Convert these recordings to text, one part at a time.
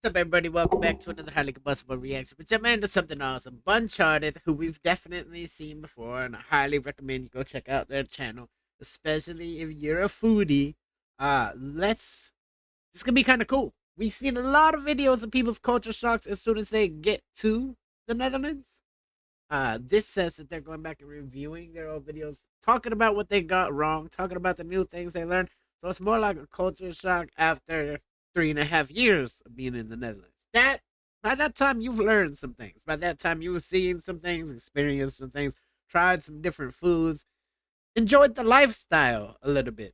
What's up, everybody? Welcome back to another highly combustible reaction. But jump into something awesome. Uncharted, who we've definitely seen before, and I highly recommend you go check out their channel, especially if you're a foodie. This could be kind of cool. We've seen a lot of videos of people's culture shocks as soon as they get to the Netherlands. This says that they're going back and reviewing their old videos, talking about what they got wrong, talking about the new things they learned. So it's more like a culture shock after 3.5 years of being in the Netherlands. By that time you've learned some things. By that time you've seen some things, experienced some things, tried some different foods, enjoyed the lifestyle a little bit.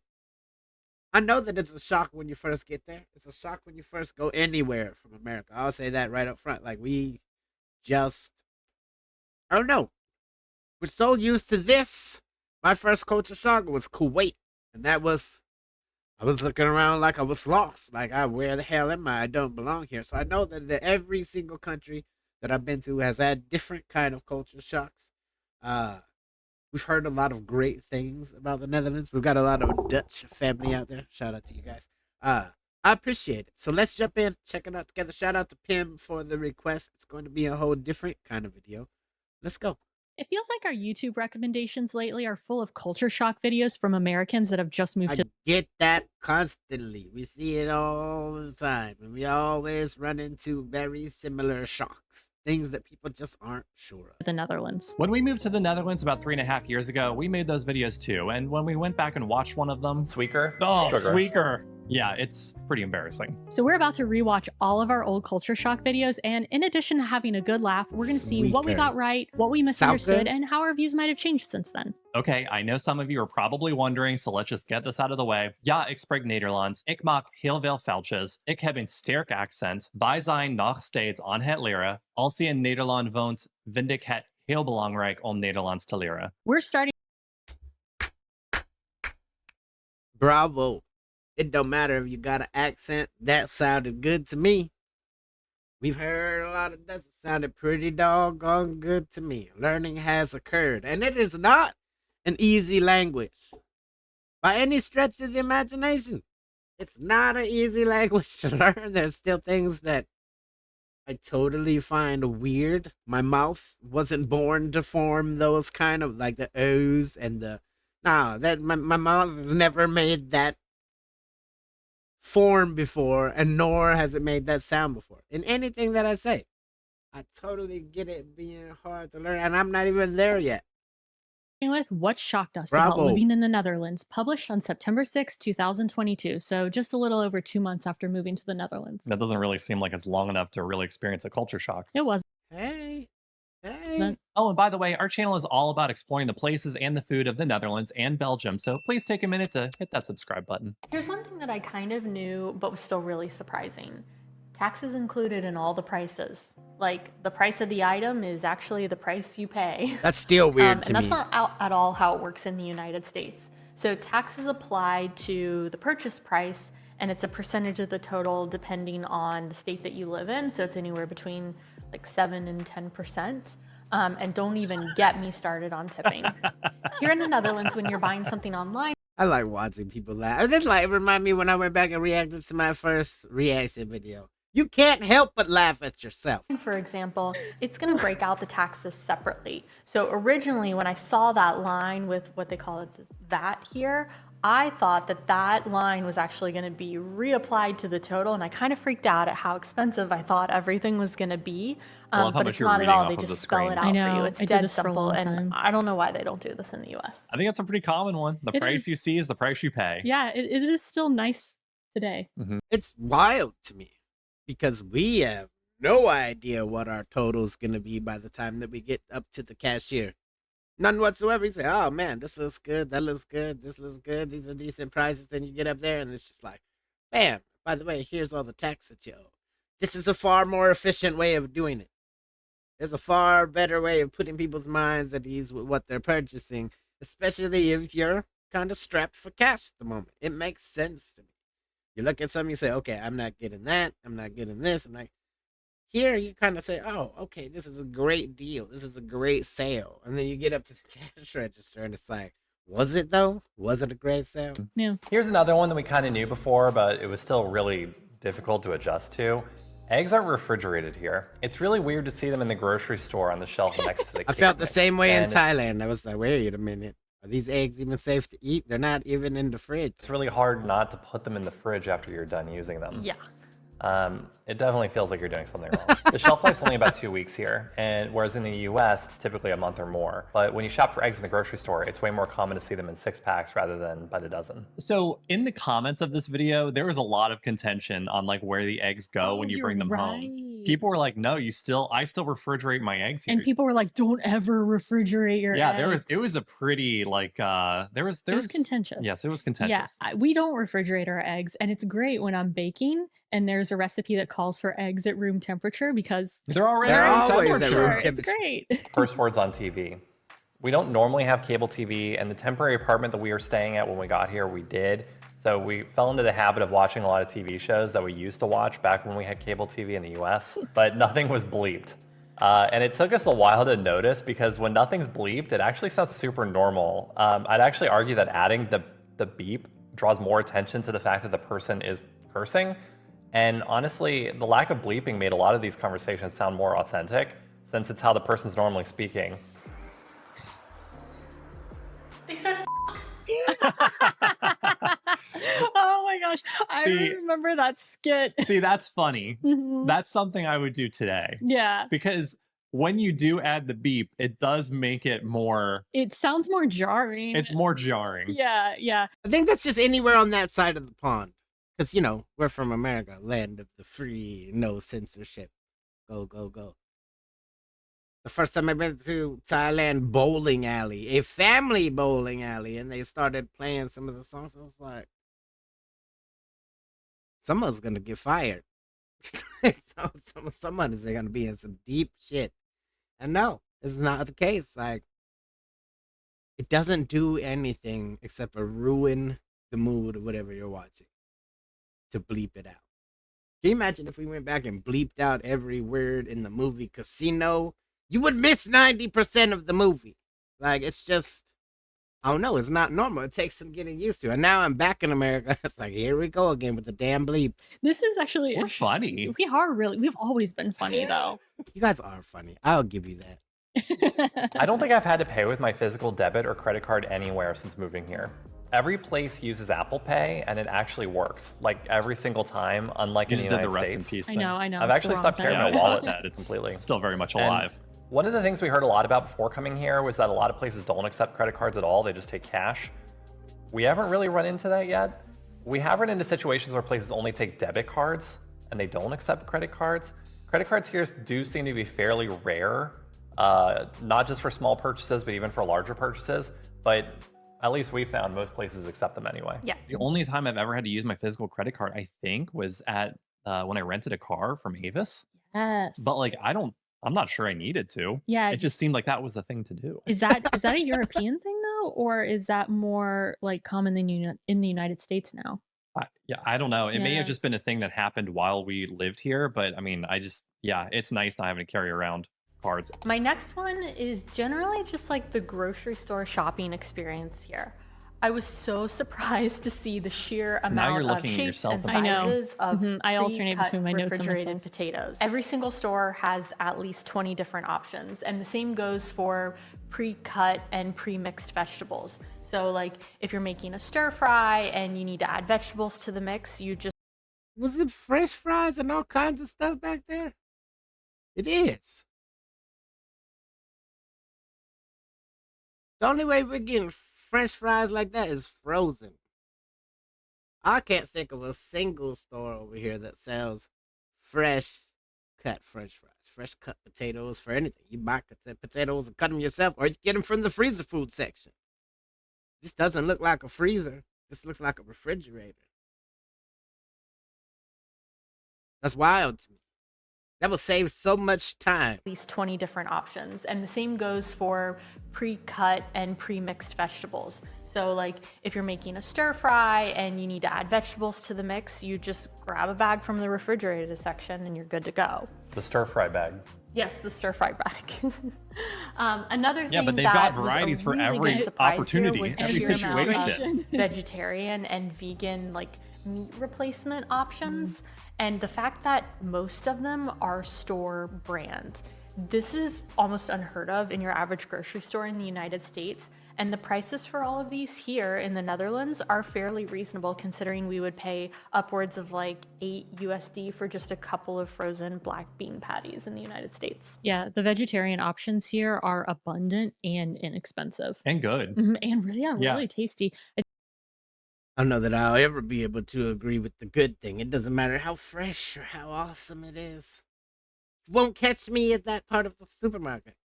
I know that it's a shock when you first get there. It's a shock when you first go anywhere from America. I'll say that right up front. Like we just, I don't know. We're so used to this. My first culture shock was Kuwait, and I was looking around like I was lost. Like, where the hell am I? I don't belong here. So I know that every single country that I've been to has had different kind of culture shocks. We've heard a lot of great things about the Netherlands. We've got a lot of Dutch family out there. Shout out to you guys. I appreciate it. So let's jump in, check it out together. Shout out to Pim for the request. It's going to be a whole different kind of video. Let's go. It feels like our YouTube recommendations lately are full of culture shock videos from Americans that have just moved to. I get that constantly. We see it all the time, and we always run into very similar shocks. Things that people just aren't sure of. The Netherlands. When we moved to the Netherlands about 3.5 years ago, we made those videos too. And when we went back and watched one of them, Squeaker? oh, Sugar. Squeaker. Yeah, it's pretty embarrassing. So we're about to rewatch all of our old culture shock videos, and in addition to having a good laugh, we're going to see what we got right, what we misunderstood, and how our views might have changed since then. Okay, I know some of you are probably wondering, so let's just get this out of the way. Ja, ik spreek Nederlands. Ik maak heel veel foutjes. Ik heb een sterk accent. Wij zijn nog steeds aan het leren. Als je in Nederland woont, vind ik het heel belangrijk om Nederlands te leren. We're starting. Bravo. It don't matter if you got an accent. That sounded good to me. We've heard a lot of that. It sounded pretty doggone good to me. Learning has occurred, and it is not an easy language by any stretch of the imagination. It's not an easy language to learn. There's still things that I totally find weird. My mouth wasn't born to form those kind of, like, the O's and the, no, that my mouth has never made that form before, and nor has it made that sound before in anything that I say. I totally get it being hard to learn, and I'm not even there yet. With What Shocked Us Bravo. About Living in the Netherlands, published on September 6, 2022, so just a little over 2 months after moving to the Netherlands. That doesn't really seem like it's long enough to really experience a culture shock. It was. Hey. Oh, and by the way, our channel is all about exploring the places and the food of the Netherlands and Belgium, so please take a minute to hit that subscribe button. Here's one thing that I kind of knew, but was still really surprising. Taxes included in all the prices. Like, the price of the item is actually the price you pay. That's still weird to and me. that's not at all how it works in the United States. So taxes apply to the purchase price, and it's a percentage of the total depending on the state that you live in. So it's anywhere between like 7 and 10%. And don't even get me started on tipping. Here in the Netherlands, when you're buying something online, I like watching people laugh. This like remind me when I went back and reacted to my first reaction video. You can't help but laugh at yourself. for example, it's going to break out the taxes separately. So originally, when I saw that line with what they call it, this VAT here, I thought that that line was actually going to be reapplied to the total, and I kind of freaked out at how expensive I thought everything was going to be. But it's not at all. They just spell it out for you. It's dead simple, and I don't know why they don't do this in the U.S. I think that's a pretty common one. The price you see is the price you pay. Yeah, it is still nice today. It's wild to me because we have no idea what our total is going to be by the time that we get up to the cashier. None whatsoever. You say, oh man, this looks good, that looks good, this looks good, these are decent prices. Then you get up there and it's just like, bam, by the way, here's all the tax that you owe. This is a far more efficient way of doing it. There's a far better way of putting people's minds at ease with what they're purchasing, especially if you're kind of strapped for cash at the moment. It makes sense to me. You look at something, you say, okay, I'm not getting that, I'm not getting this, I'm not. Here, you kind of say, oh, okay, this is a great deal. This is a great sale. And then you get up to the cash register, and it's like, was it, though? Was it a great sale? Yeah. Here's another one that we kind of knew before, but it was still really difficult to adjust to. Eggs are refrigerated here. It's really weird to see them in the grocery store on the shelf next to the I cake felt the mix. same way in And Thailand. I was like, wait a minute. Are these eggs even safe to eat? They're not even in the fridge. it's really hard not to put them in the fridge after you're done using them. Yeah. It definitely feels like you're doing something wrong. The shelf life's only about 2 weeks here, and whereas in the US, it's typically a month or more. But when you shop for eggs in the grocery store, it's way more common to see them in 6-packs rather than by the dozen. So in the comments of this video, there was a lot of contention on like where the eggs go when you bring them home. People were like, no, I still refrigerate my eggs here. And people were like, don't ever refrigerate your eggs. It was a pretty like, it was contentious. Yes, it was contentious. Yeah, we don't refrigerate our eggs, and it's great when I'm baking and there's a recipe that calls for eggs at room temperature because They're already They're at room always at temperature. room it's temperature. great. First words on TV. We don't normally have cable TV, and the temporary apartment that we were staying at when we got here, we did. So we fell into the habit of watching a lot of TV shows that we used to watch back when we had cable TV in the US, but nothing was bleeped. And it took us a while to notice because when nothing's bleeped, it actually sounds super normal. I'd actually argue that adding the beep draws more attention to the fact that the person is cursing. And honestly, the lack of bleeping made a lot of these conversations sound more authentic since it's how the person's normally speaking. They said Oh my gosh, I See- remember that skit. See, that's funny. Mhm. That's something I would do today. Yeah, Because when you do add the beep, it does make it more, it sounds more jarring. it's more jarring. Yeah. I think that's just anywhere on that side of the pond. Because, you know, we're from America, land of the free, no censorship. Go, go, go. The first time I went to Thailand bowling alley, a family bowling alley, and they started playing some of the songs, I was like, someone's going to get fired. Someone's going to be in some deep shit. And no, it's not the case. Like, it doesn't do anything except for ruin the mood of whatever you're watching to bleep it out. Can you imagine if we went back and bleeped out every word in the movie Casino? You would miss 90% of the movie. Like, it's just, I don't know, it's not normal. It takes some getting used to. And now I'm back in America. It's like, here we go again with the damn bleep. This is actually We're funny. We've always been funny though. You guys are funny. I'll give you that. I don't think I've had to pay with my physical debit or credit card anywhere since moving here. Every place uses Apple Pay, and it actually works, like every single time, unlike You in the just did United the rest States. in peace I thing. know. I've it's the actually wrong stopped thing. carrying my wallet It's completely. still very much And alive. one of the things we heard a lot about before coming here was that a lot of places don't accept credit cards at all. They just take cash. We haven't really run into that yet. We have run into situations where places only take debit cards and they don't accept credit cards. Credit cards here do seem to be fairly rare, not just for small purchases, but even for larger purchases. But at least we found most places accept them anyway. Yeah. The only time I've ever had to use my physical credit card, I think, was at when I rented a car from Avis. Yes. But like, I'm not sure I needed to. Yeah. It just seemed like that was the thing to do. Is that a European thing though, or is that more like common in the United States now? I don't know. It may Yeah. have just been a thing that happened while we lived here, but I mean, it's nice not having to carry around cards. My next one is generally just like the grocery store shopping experience here. I was so surprised to see the sheer Now you're amount of looking at shapes yourself and as- I know. sizes of I alternate pre-cut between my notes and refrigerated myself. potatoes. Every single store has at least 20 different options, and the same goes for pre-cut and pre-mixed vegetables. So like if you're making a stir fry and you need to add vegetables to the mix, you just Was it fresh fries and all kinds of stuff back there? It is. The only way we're getting French fries like that is frozen. I can't think of a single store over here that sells fresh cut French fries, fresh cut potatoes for anything. You buy potatoes and cut them yourself, or you get them from the freezer food section. This doesn't look like a freezer. This looks like a refrigerator. That's wild to me. That would save so much time. at least 20 different options. And the same goes for pre-cut and pre-mixed vegetables. So like if you're making a stir fry and you need to add vegetables to the mix, you just grab a bag from the refrigerated section and you're good to go. The stir fry bag. Yes, the stir fry bag. Another thing Yeah, but they've that got was a varieties for really every good surprise here opportunity, was the every sheer amount of situation. vegetarian and vegan like meat replacement options. And the fact that most of them are store brand, this is almost unheard of in your average grocery store in the United States. And the prices for all of these here in the Netherlands are fairly reasonable, considering we would pay upwards of like $8 for just a couple of frozen black bean patties in the United States. Yeah, the vegetarian options here are abundant and inexpensive. And good. And really, really tasty. I don't know that I'll ever be able to agree with the good thing. It doesn't matter how fresh or how awesome it is. Won't catch me at that part of the supermarket.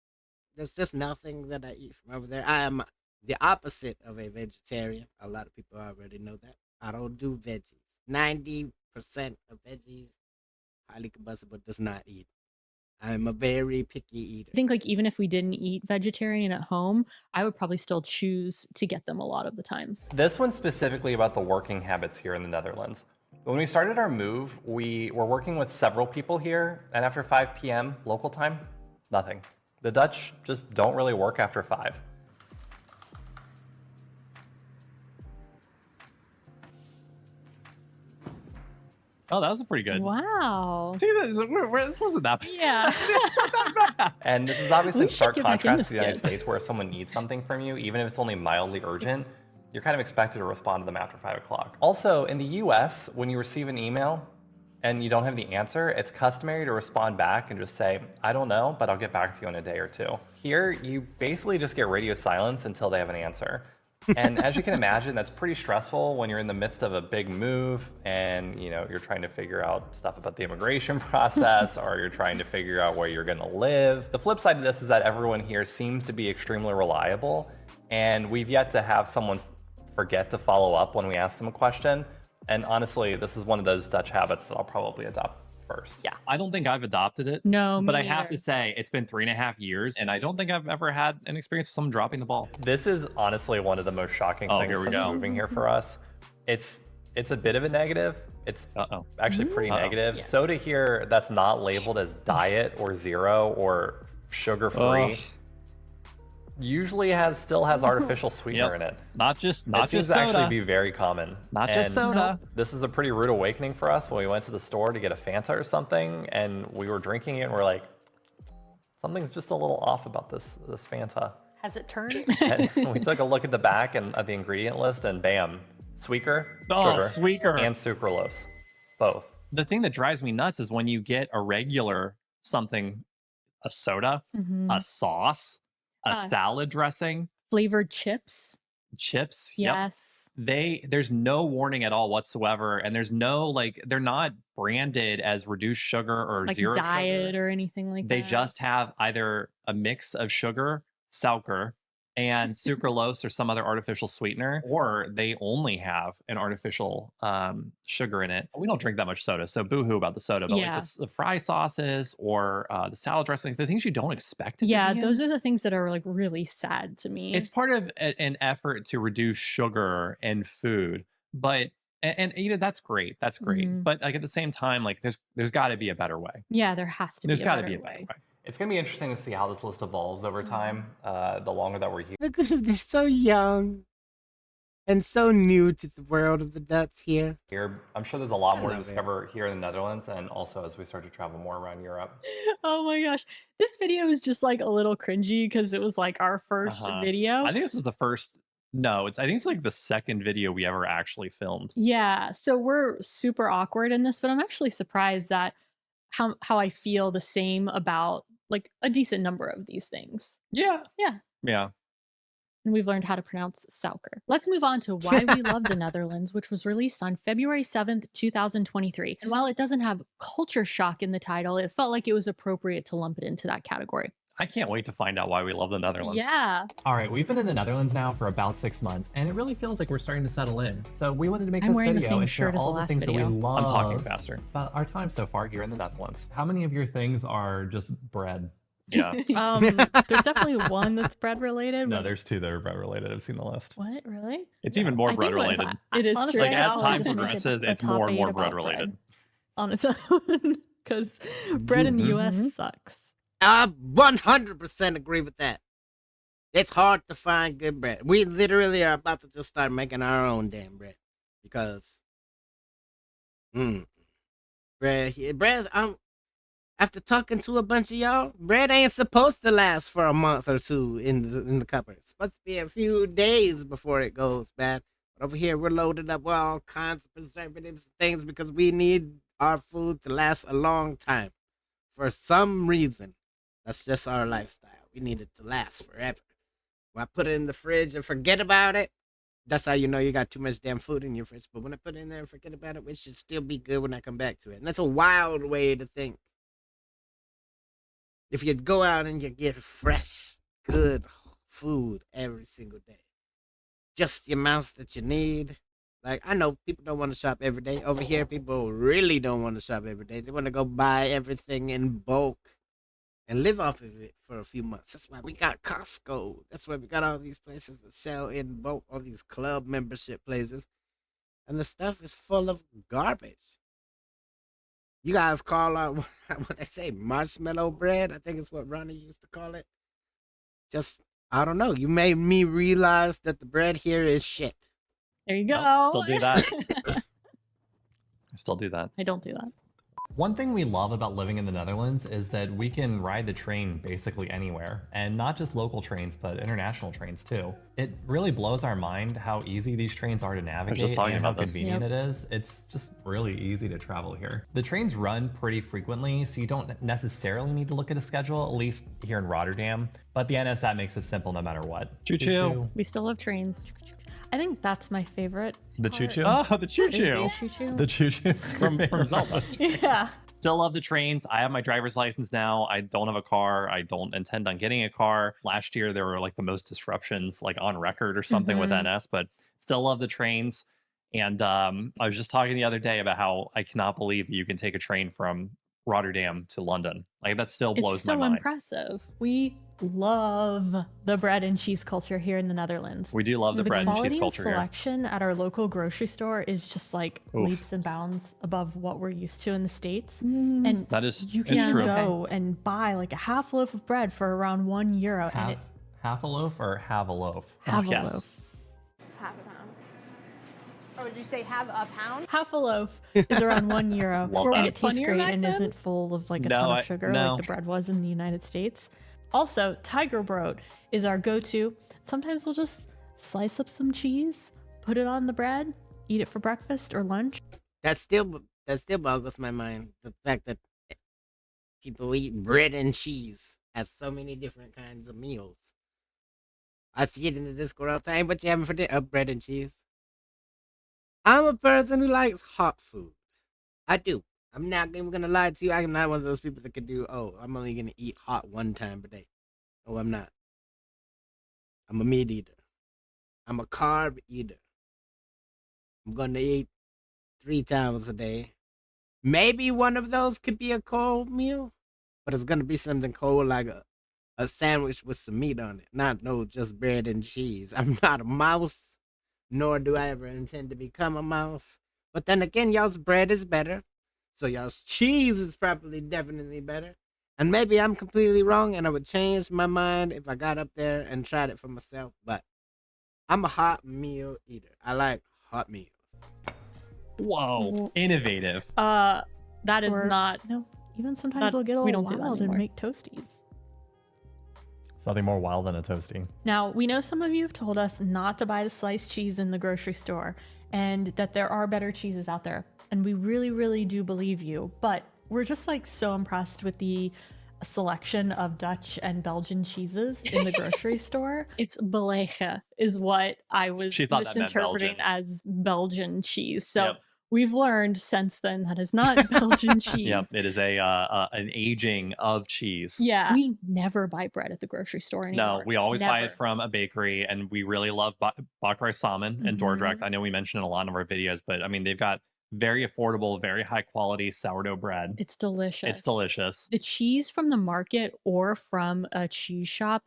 There's just nothing that I eat from over there. I am the opposite of a vegetarian. A lot of people already know that. I don't do veggies. 90% of veggies, highly combustible, does not eat. I'm a very picky eater. I think like even if we didn't eat vegetarian at home, I would probably still choose to get them a lot of the times. This one's specifically about the working habits here in the Netherlands. When we started our move, we were working with several people here, and after 5 p.m. local time, nothing. The Dutch just don't really work after 5. Oh, that was a pretty good. Wow. See, this wasn't that bad. Yeah. And this is obviously We in should stark get back contrast into to the United skits. States, where if someone needs something from you, even if it's only mildly urgent, you're kind of expected to respond to them after 5 o'clock. Also, in the US, when you receive an email and you don't have the answer, it's customary to respond back and just say, I don't know, but I'll get back to you in a day or two. Here, you basically just get radio silence until they have an answer. And as you can imagine, that's pretty stressful when you're in the midst of a big move and you're trying to figure out stuff about the immigration process or you're trying to figure out where you're gonna live. The flip side of this is that everyone here seems to be extremely reliable, and we've yet to have someone forget to follow up when we ask them a question. And honestly, this is one of those Dutch habits that I'll probably adopt first. Yeah. I don't think I've adopted it. No, But me I have to neither. say, it's been 3.5 years, and I don't think I've ever had an experience with someone dropping the ball. This is honestly one of the most shocking things here we since go. moving here for us. It's a bit of a negative. It's actually pretty negative. Yeah. Soda here that's not labeled as diet or zero or sugar-free Ugh. usually still has artificial sweetener in it. Not just It seems to actually be very common. Not just soda. This is a pretty rude awakening for us when we went to the store to get a Fanta or something, and we were drinking it, and we're like, something's just a little off about this Fanta. Has it turned? And we took a look at the back and at the ingredient list, and bam, sweeter, Oh, sugar, sweeker. and sucralose, both. The thing that drives me nuts is when you get a regular something, a soda, a sauce, a salad dressing, Flavored chips. chips. Yep. Yes. There's no warning at all whatsoever, and there's no they're not branded as reduced sugar or Like zero diet sugar. or anything like They that. just have either a mix of sugar, suiker, and sucralose or some other artificial sweetener, or they only have an artificial sugar in it. We don't drink that much soda, so boo-hoo about the soda, but Yeah. like the fry sauces or the salad dressings, the things you don't expect it to Yeah, be in. those are the things that are like really sad to me. It's part of an effort to reduce sugar in food, but and that's great. That's great. Mhm. But like at the same time, like there's got to be a better way. Yeah, there has to There's be got a to be a better better way. way. It's gonna be interesting to see how this list evolves over time. The longer that we're here. Look at them, they're so young and so new to the world of the Dutch here. I'm sure there's a lot more to love it. discover here in the Netherlands, and also as we start to travel more around Europe. Oh my gosh. This video is just like a little cringy because it was like our 1st video. I think this is the first. No, I think it's like the second video we ever actually filmed. Yeah, so we're super awkward in this, but I'm actually surprised that how I feel the same about like a decent number of these things. Yeah. Yeah. Yeah. And we've learned how to pronounce suiker. Let's move on to Why We Love the Netherlands, which was released on February 7th, 2023. And while it doesn't have culture shock in the title, it felt like it was appropriate to lump it into that category. I can't wait to find out why we love the Netherlands. Yeah. All right, we've been in the Netherlands now for about 6 months, and it really feels like we're starting to settle in. So we wanted to make I'm this wearing the video same and share shirt as the all the last things that video. we love. I'm talking faster. About our time so far here in the Netherlands. How many of your things are just bread? Yeah. There's definitely one that's bread related. No, but- there's 2 that are bread related. I've seen the list. What? Really? It's even more I bread think what if related. It is Honestly, true. Like I as always time just make it progresses, a it's more and top more 8 bread about related. on its own because bread in the US sucks. I 100% agree with that. It's hard to find good bread. We literally are about to just start making our own damn bread because Bread. After talking to a bunch of y'all, bread ain't supposed to last for a month or two in the cupboard. It's supposed to be a few days before it goes bad. But over here, we're loaded up with all kinds of preservatives and things because we need our food to last a long time. For some reason, that's just our lifestyle. We need it to last forever. When I put it in the fridge and forget about it, that's how you know you got too much damn food in your fridge. But when I put it in there and forget about it, it should still be good when I come back to it. And that's a wild way to think. If you'd go out and you get fresh, good food every single day, just the amounts that you need. Like, I know people don't want to shop every day. Over here, people really don't want to shop every day. They want to go buy everything in bulk and live off of it for a few months. That's why we got Costco. That's why we got all these places that sell in bulk, all these club membership places. And the stuff is full of garbage. You guys call out what they say, marshmallow bread. I think it's what Ronnie used to call it. Just, I don't know. You made me realize that the bread here is shit. There you go. Nope, still do that. I still do that. I don't do that. One thing we love about living in the Netherlands is that we can ride the train basically anywhere, and not just local trains, but international trains too. It really blows our mind how easy these trains are to navigate just talking and how about this. convenient it is. It's just really easy to travel here. The trains run pretty frequently, so you don't necessarily need to look at a schedule, at least here in Rotterdam, but the NSat makes it simple no matter what. Choo-choo. We still have trains. I think that's my favorite. The part. choo-choo? Oh, the choo-choo. Choo-choo. The choo-choo from Zelda. Yeah. Still love the trains. I have my driver's license now. I don't have a car. I don't intend on getting a car. Last year, there were like the most disruptions like on record or something with NS, but still love the trains. And I was just talking the other day about how I cannot believe that you can take a train from Rotterdam to London. Like that still blows my mind. It's so impressive. We love the bread and cheese culture here in the Netherlands. We do love the bread and cheese quality culture and here. selection at our local grocery store is just like Oof. leaps and bounds above what we're used to in the States. Mm. And That is you it's can true. go and buy like a half loaf of bread for around €1. And Half a loaf or have a loaf? Have a yes. loaf. Half a pound. Or did you say have a pound? Half a loaf is around €1. Love and that. it tastes Funnier great back and then? isn't full of like a No, ton I- of sugar no. like the bread was in the United States. Also, Tiger Brot is our go-to. Sometimes we'll just slice up some cheese, put it on the bread, eat it for breakfast or lunch. That still boggles my mind. The fact that people eat bread and cheese as so many different kinds of meals. I see it in the Discord all the time. What you having for dinner? Bread and cheese. I'm a person who likes hot food. I do. I'm not even gonna lie to you. I'm not one of those people that could do. Oh, I'm only gonna eat hot one time per day. Oh, I'm not. I'm a meat eater. I'm a carb eater. I'm gonna eat 3 times a day. Maybe one of those could be a cold meal, but it's gonna be something cold like a sandwich with some meat on it, not no just bread and cheese. I'm not a mouse, nor do I ever intend to become a mouse. But then again, y'all's bread is better, so y'all's cheese is probably definitely better. And maybe I'm completely wrong, and I would change my mind if I got up there and tried it for myself. But I'm a hot meal eater. I like hot meals. Whoa. Innovative. That is Or- not. No, even sometimes That- we'll get a we little don't do that wild and anymore. make toasties. Something more wild than a toasty. Now, we know some of you have told us not to buy the sliced cheese in the grocery store and that there are better cheeses out there. And we really, really do believe you. But we're just like so impressed with the selection of Dutch and Belgian cheeses in the grocery store. It's belege is what I was She thought that meant misinterpreting Belgian. as Belgian cheese. So Yep. we've learned since then that is not Belgian cheese. Yep, it is an aging of cheese. Yeah. We never buy bread at the grocery store anymore. No, we always buy it Never. from a bakery, and we really love Bakkerij Salmon and Dordrecht. I know we mentioned in a lot of our videos, but I mean, they've got very affordable, very high quality sourdough bread. It's delicious. It's delicious. The cheese from the market or from a cheese shop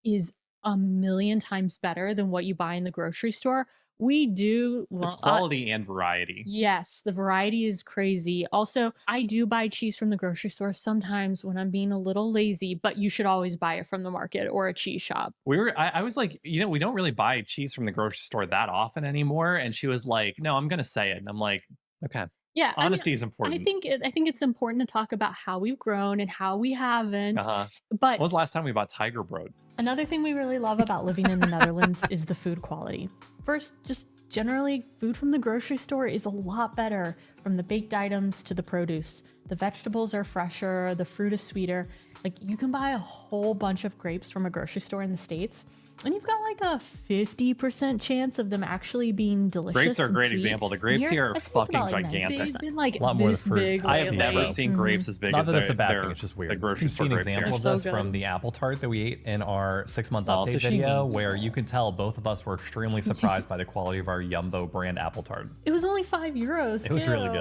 is a million times better than what you buy in the grocery store. We do It's quality and variety. yes, the variety is crazy. Also, I do buy cheese from the grocery store sometimes when I'm being a little lazy, but you should always buy it from the market or a cheese shop. I was like, we don't really buy cheese from the grocery store that often anymore. And she was like, no, I'm going to say it. And I'm like, okay. Yeah, Honesty is I important. think it's important to talk about how we've grown and how we haven't. When But was the last time we bought Tiger Broad? Another thing we really love about living in the Netherlands is the food quality. First, just generally, food from the grocery store is a lot better, from the baked items to the produce. The vegetables are fresher, the fruit is sweeter. Like, you can buy a whole bunch of grapes from a grocery store in the States, and you've got like a 50% chance of them actually being delicious. Grapes are a and great sweet. example. The grapes here are I'd say it's fucking about, like, gigantic. 90%. they've been like A lot more this than fruit. big I have lately. never seen grapes as big Not as that it's a bad their- thing, it's just weird. The grocery We've store seen grapes here. examples They're of so this from good. the apple tart that we ate in our 6-month Oh, update sashimi. video, where you can tell both of us were extremely surprised by the quality of our Yumbo brand apple tart. It was only €5. It was really too.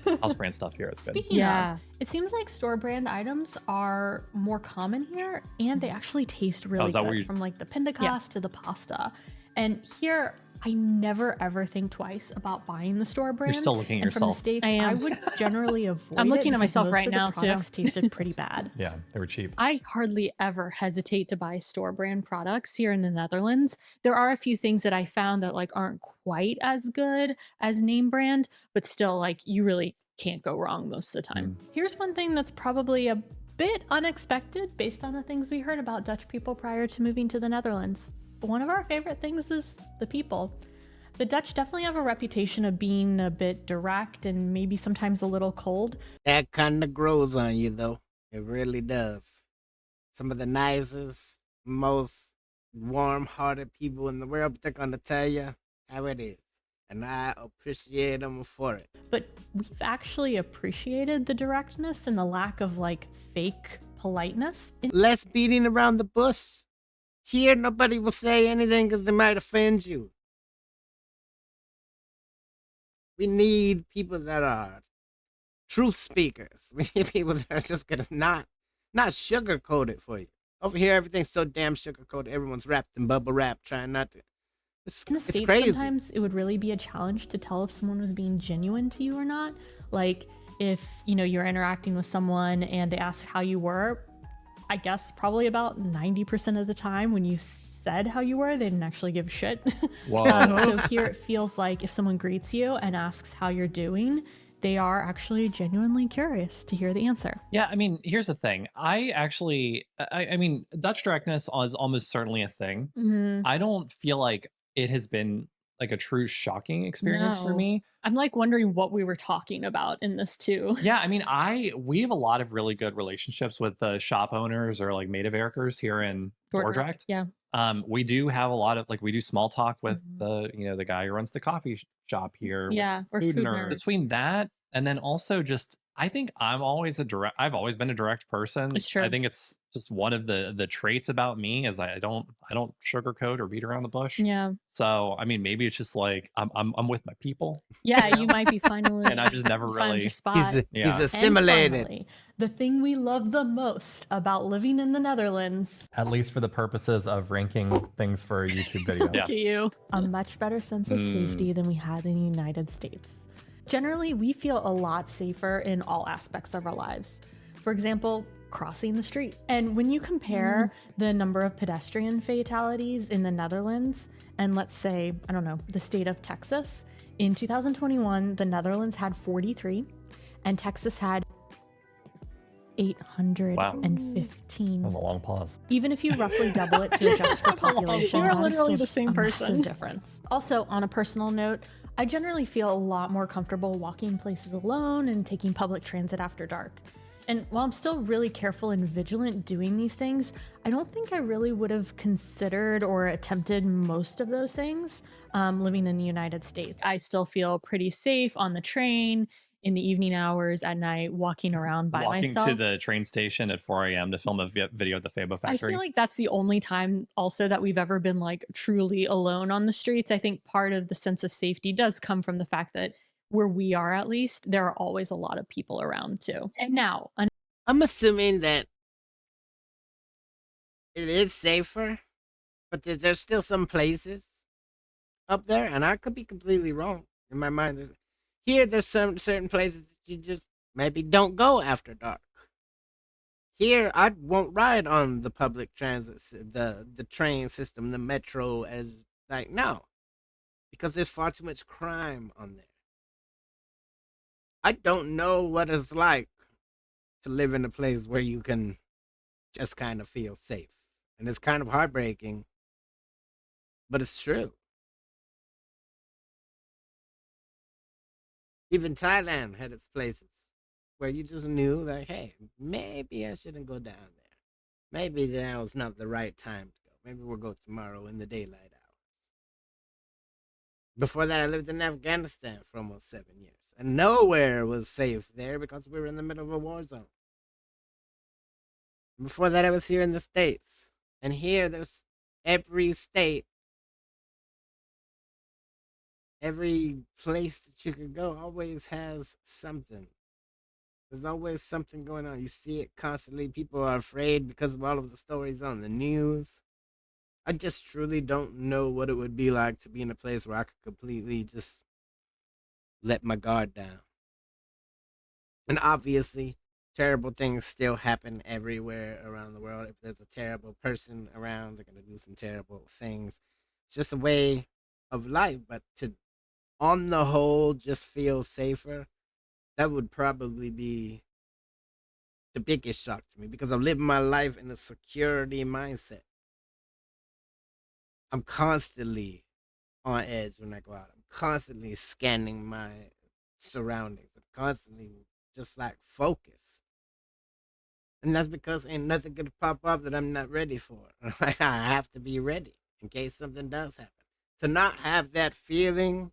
good. House brand stuff here is good. Speaking Yeah. of, it seems like store brand items are more common here, and they actually taste really is that good. where you- From like the pindakas to the pasta. And here, I never ever think twice about buying the store brand. still looking at and from the yourself. States, I am. I would generally avoid. I'm looking it at because myself most right of the now, too. products tasted pretty bad. Yeah, they were cheap. I hardly ever hesitate to buy store brand products here in the Netherlands. There are a few things that I found that like aren't quite as good as name brand, but still like you really can't go wrong most of the time. Here's one thing that's probably a bit unexpected based on the things we heard about Dutch people prior to moving to the Netherlands. One of our favorite things is the people. The Dutch definitely have a reputation of being a bit direct and maybe sometimes a little cold. That kind of grows on you, though. It really does. Some of the nicest, most warm-hearted people in the world, but they're gonna tell you how it is, and I appreciate them for it. But we've actually appreciated the directness and the lack of like fake politeness. Less beating around the bush. Here, nobody will say anything because they might offend you. We need people that are truth speakers. We need people that are just gonna not sugarcoat it for you. Over here, everything's so damn sugarcoated. Everyone's wrapped in bubble wrap, trying not to. In the It's States, crazy. sometimes it would really be a challenge to tell if someone was being genuine to you or not. Like if, you know, you're interacting with someone and they ask how you were, I guess probably about 90% of the time when you said how you were, they didn't actually give a shit. Whoa. So here it feels like if someone greets you and asks how you're doing, they are actually genuinely curious to hear the answer. Yeah, I mean, here's the thing. I mean, Dutch directness is almost certainly a thing. Mhm. I don't feel like it has been like a true shocking experience for No. me. I'm like wondering what we were talking about in this too. Yeah, I mean, we have a lot of really good relationships with the shop owners or like Medewerkers here in Dordrecht. Yeah. We do have a lot of like we do small talk with Mhm. the guy who runs the coffee shop here. Yeah. Or Food food nerd. nerd. Between that and then also just I think I've always been a direct person. It's true. I think it's just one of the traits about me is I don't sugarcoat or beat around the bush. Yeah. So I mean maybe it's just like I'm with my people. Yeah, you might be finally And I just never you found really- your spot. Yeah. He's And assimilated. finally, the thing we love the most about living in the Netherlands, At least for the purposes of ranking things for a YouTube video. Look at you. a much better sense of safety than we had in the United States. Generally, we feel a lot safer in all aspects of our lives. For example, crossing the street. And when you compare the number of pedestrian fatalities in the Netherlands and let's say, I don't know, the state of Texas, in 2021, the Netherlands had 43 and Texas had 815. That was a long pause. Even if you roughly double it to adjust for population, We're that is literally still the same a massive person. difference. Also, on a personal note, I generally feel a lot more comfortable walking places alone and taking public transit after dark. And while I'm still really careful and vigilant doing these things, I don't think I really would have considered or attempted most of those things living in the United States. I still feel pretty safe on the train, in the evening hours, at night, walking around by Walking myself. to the train station at 4 a.m. to film a video at the Fabo I factory. feel like that's the only time also that we've ever been like truly alone on the streets. I think part of the sense of safety does come from the fact that where we are, at least, there are always a lot of people around too. And now, I'm assuming that it is safer, but that there's still some places up there, and I could be completely wrong in my mind. There's some certain places that you just maybe don't go after dark. Here, I won't ride on the public transit, the train system, the metro, as like no, because there's far too much crime on there. I don't know what it's like to live in a place where you can just kind of feel safe. And it's kind of heartbreaking, but it's true. Even Thailand had its places where you just knew that, hey, maybe I shouldn't go down there. Maybe now is not the right time to go. Maybe we'll go tomorrow in the daylight hours. Before that, I lived in Afghanistan for almost 7 years, and nowhere was safe there because we were in the middle of a war zone. Before that, I was here in the States, and here there's every state, every place that you could go always has something. There's always something going on. You see it constantly. People are afraid because of all of the stories on the news. I just truly don't know what it would be like to be in a place where I could completely just let my guard down. And obviously, terrible things still happen everywhere around the world. If there's a terrible person around, they're going to do some terrible things. It's just a way of life. But to, on the whole, just feel safer, that would probably be the biggest shock to me because I'm living my life in a security mindset. I'm constantly on edge when I go out. I'm constantly scanning my surroundings. I'm constantly just like focused. And that's because ain't nothing gonna pop up that I'm not ready for. I have to be ready in case something does happen. To not have that feeling,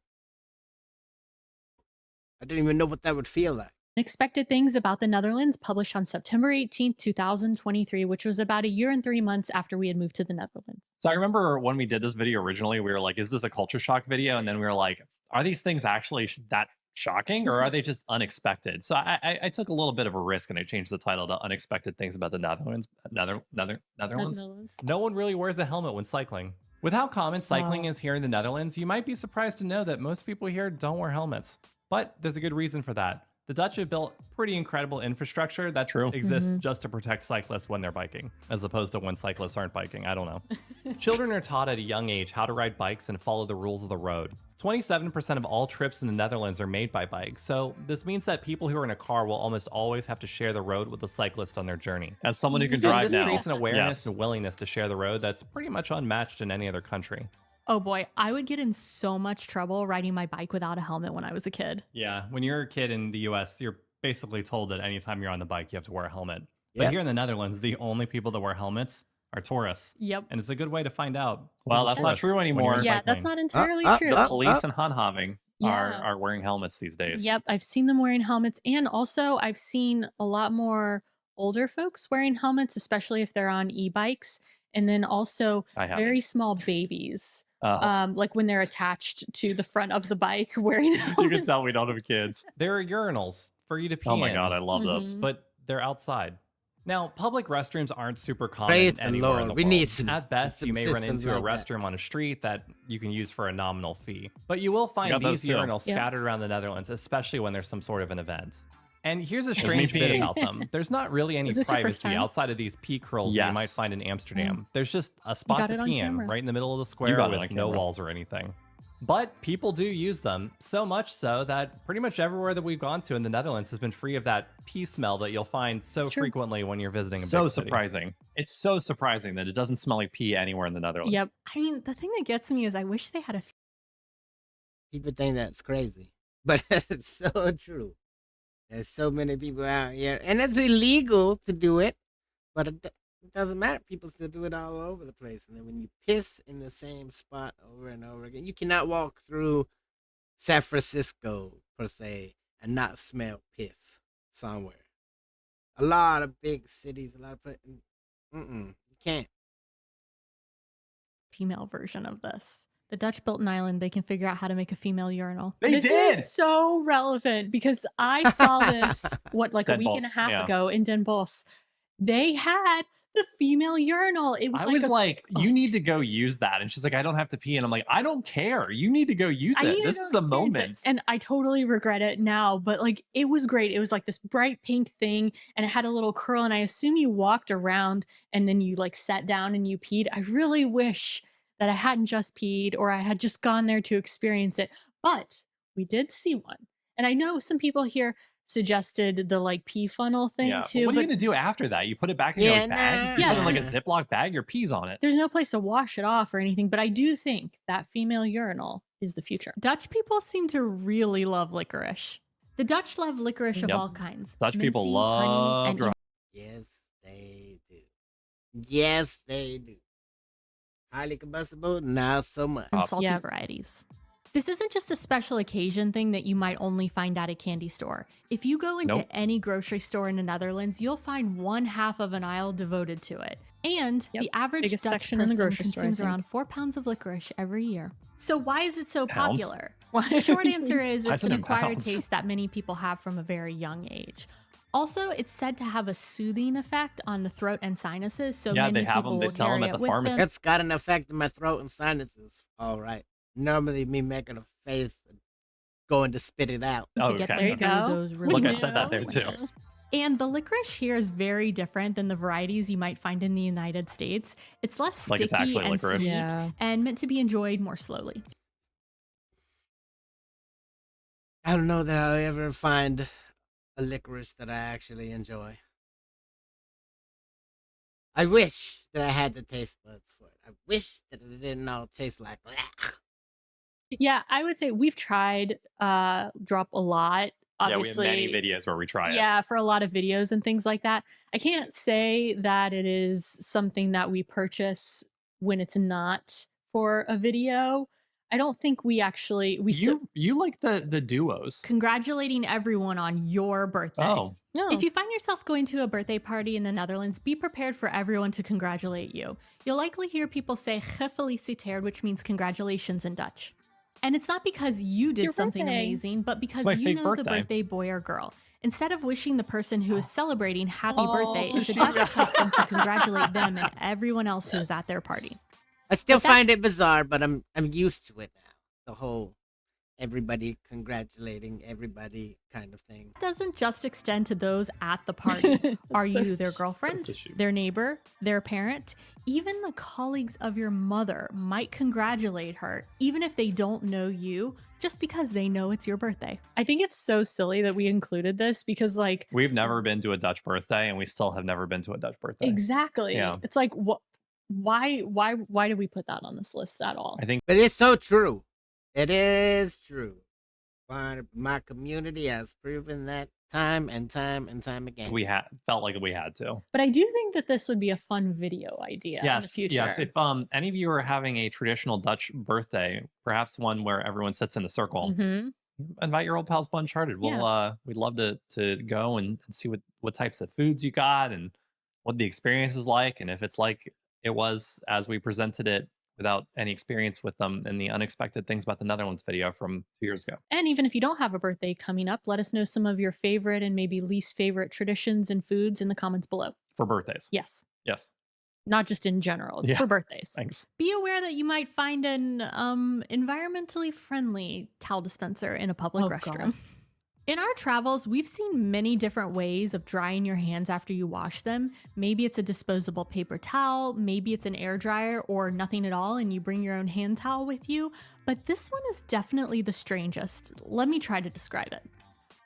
I don't even know what that would feel like. Unexpected Things About the Netherlands, published on September 18th, 2023, which was about a year and 3 months after we had moved to the Netherlands. So I remember when we did this video originally, we were like, is this a culture shock video? And then we were like, are these things actually that shocking or are they just unexpected? So I took a little bit of a risk and I changed the title to Unexpected Things About the Netherlands. Netherlands? No one really wears a helmet when cycling. With how common cycling is here in the Netherlands, you might be surprised to know that most people here don't wear helmets. But there's a good reason for that. The Dutch have built pretty incredible infrastructure that exists just to protect cyclists when they're biking, as opposed to when cyclists aren't biking. I don't know. Children are taught at a young age how to ride bikes and follow the rules of the road. 27% of all trips in the Netherlands are made by bikes, so this means that people who are in a car will almost always have to share the road with a cyclist on their journey. As someone who can drive This now, creates an awareness and willingness to share the road that's pretty much unmatched in any other country. Oh boy, I would get in so much trouble riding my bike without a helmet when I was a kid. Yeah, when you're a kid in the US, you're basically told that anytime you're on the bike, you have to wear a helmet. But here in the Netherlands, the only people that wear helmets are tourists. Yep. And it's a good way to find out. Well, that's not true anymore. Yeah, that's not entirely true. The police and handhaving are wearing helmets these days. Yep, I've seen them wearing helmets. And also, I've seen a lot more older folks wearing helmets, especially if they're on e-bikes. And then also very small babies. Like when they're attached to the front of the bike wearing helmets. You can tell we don't have kids. There are urinals for you to pee Oh my in, God, I love this. but they're outside. Now, public restrooms aren't super common Praise the anywhere in Lord. the We world. need some- At best, some you may run systems into a like that. restroom on a street that you can use for a nominal fee. But you will find got those these too. urinals Yep. scattered around the Netherlands, especially when there's some sort of an event. And here's a me strange bit peeing. about them. There's not really any Is this your first privacy time? outside of these pee curls that you Yes. might find in Amsterdam. There's just a spot got to it on pee in, camera. right in the middle of the square got it on with no camera. walls or anything. But people do use them, so much so that pretty much everywhere that we've gone to in the Netherlands has been free of that pee smell that you'll find so It's true. frequently when you're visiting a So big city. surprising. It's so surprising that it doesn't smell like pee anywhere in the Netherlands. Yep. I mean, the thing that gets me is I wish they had a People think that's crazy, but it's so true. There's so many people out here, and it's illegal to do it, but it doesn't matter. People still do it all over the place. And then when you piss in the same spot over and over again, you cannot walk through San Francisco, per se, and not smell piss somewhere. A lot of big cities, a lot of places, you can't. female version of this. The Dutch built an island. They can figure out how to make a female urinal. They this did! is so relevant because I saw this a Den week and a Bosch, half yeah. ago in Den Bosch. They had the female urinal. It was I like was a like, you need to go use that. And she's like, I don't have to pee. And I'm like, I don't care. You need to go use I it. need to This go is the experience it. moment. And I totally regret it now, but like it was great. It was like this bright pink thing and it had a little curl. And I assume you walked around and then you like sat down and you peed. I really wish that I hadn't just peed or I had just gone there to experience it. But we did see one. And I know some people here suggested the like pee funnel thing Yeah. too. What are you but gonna do after that? You put it back in your like, bag? You put it in like a nah. Ziploc bag, your pee's on it. There's no place to wash it off or anything, but I do think that female urinal is the future. Dutch people seem to really love licorice. The Dutch love licorice of Yep. all kinds. Dutch people Minty, love honey, and dry- Yes, they do. Yes, they do. Highly combustible, not so much. and salty Yeah. varieties. This isn't just a special occasion thing that you might only find at a candy store. If you go into Nope. any grocery store in the Netherlands, you'll find one half of an aisle devoted to it. And Yep. the average Biggest Dutch section in the person grocery store, I consumes think. around 4 pounds of licorice every year. So why is it so Pounds? popular? The short answer is Why it's is it an in acquired pounds? taste that many people have from a very young age. Also, it's said to have a soothing effect on the throat and sinuses. So Yeah, many they have people 'em. They will sell 'em carry at it the with pharmacy. them. It's got an effect on my throat and sinuses. All right. Normally, me making a face and going to spit it out. Oh, to get okay. them you through go. those really Look, I bad said that there too. winters. And the licorice here is very different than the varieties you might find in the United States. It's less Like it's sticky actually and licorice. sweet Yeah. and meant to be enjoyed more slowly. I don't know that I'll ever find a licorice that I actually enjoy. I wish that I had the taste buds for it. I wish that it didn't all taste like blech. Yeah, I would say we've tried drop a lot. Obviously, Yeah, we have many videos where we try it. yeah, for a lot of videos and things like that. I can't say that it is something that we purchase when it's not for a video. I don't think we actually You like the duos. Congratulating everyone on your birthday. Oh. no. If you find yourself going to a birthday party in the Netherlands, be prepared for everyone to congratulate you. You'll likely hear people say gefeliciteerd, which means congratulations in Dutch. And it's not because you did Your something birthday. amazing, but because my you fake know the birthday. birthday boy or girl. Instead of wishing the person who is celebrating happy Oh, birthday, it's a Sushi. Dutch custom to congratulate them and everyone else who is at their party. I still But that- find it bizarre, but I'm used to it now. The whole everybody congratulating everybody kind of thing. Doesn't just extend to those at the party. Are so you their girlfriend, sushi. their neighbor, their parent? Even the colleagues of your mother might congratulate her, even if they don't know you, just because they know it's your birthday. I think it's so silly that we included this because like We've never been to a Dutch birthday, and we still have never been to a Dutch birthday. exactly. Yeah. It's like what why did we put that on this list at all? I think But it's so true. It is true. My community has proven that time and time and time again. we felt like we had to. But I do think that this would be a fun video idea in the Yes, future. yes. If any of you are having a traditional Dutch birthday, perhaps one where everyone sits in a circle, Mhm. invite your old pals to Uncharted. We'd love to go and see what types of foods you got and what the experience is like, and if it's like it was as we presented it without any experience with them and the unexpected things about the Netherlands video from 2 years ago. And even if you don't have a birthday coming up, let us know some of your favorite and maybe least favorite traditions and foods in the comments below. For birthdays. Yes. Yes. Not just in general, Yeah. for birthdays. Thanks. Be aware that you might find an environmentally friendly towel dispenser in a public Oh, restroom. God. In our travels, we've seen many different ways of drying your hands after you wash them. Maybe it's a disposable paper towel, maybe it's an air dryer, or nothing at all, and you bring your own hand towel with you. But this one is definitely the strangest. Let me try to describe it.